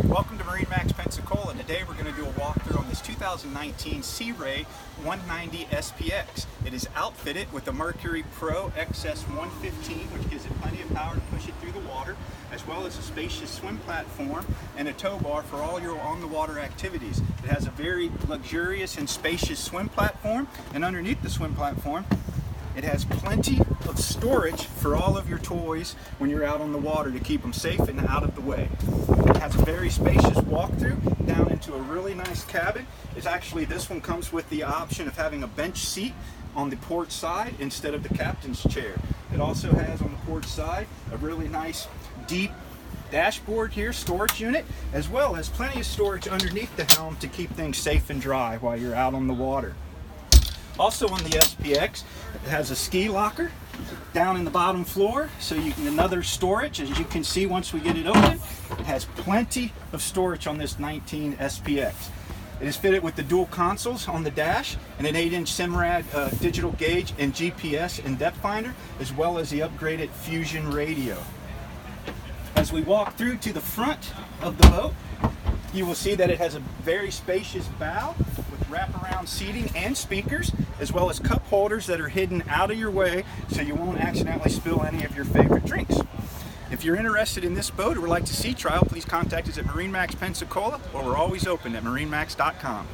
Welcome to MarineMax Pensacola. Today we're going to do a walkthrough on this 2019 Sea Ray 190 SPX. It is outfitted with the Mercury Pro XS 115, which gives it plenty of power to push it through the water, as well as a spacious swim platform and a tow bar for all your on-the-water activities. It has a very luxurious and spacious swim platform, and underneath the swim platform it has plenty of storage for all of your toys when you're out on the water to keep them safe and out of the way. It has a very spacious walkthrough down into a really nice cabin. This one comes with the option of having a bench seat on the port side instead of the captain's chair. It also has on the port side a really nice deep dashboard here, storage unit, as well as plenty of storage underneath the helm to keep things safe and dry while you're out on the water. Also on the SPX, it has a ski locker down in the bottom floor, so you can another storage. As you can see, once we get it open, it has plenty of storage on this 19 SPX. It is fitted with the dual consoles on the dash and an 8-inch Simrad digital gauge and GPS and depth finder, as well as the upgraded Fusion radio. As we walk through to the front of the boat, you will see that it has a very spacious bow with wraparound seating and speakers, as well as cup holders that are hidden out of your way so you won't accidentally spill any of your favorite drinks. If you're interested in this boat or would like to sea trial, please contact us at MarineMax Pensacola, or we're always open at MarineMax.com.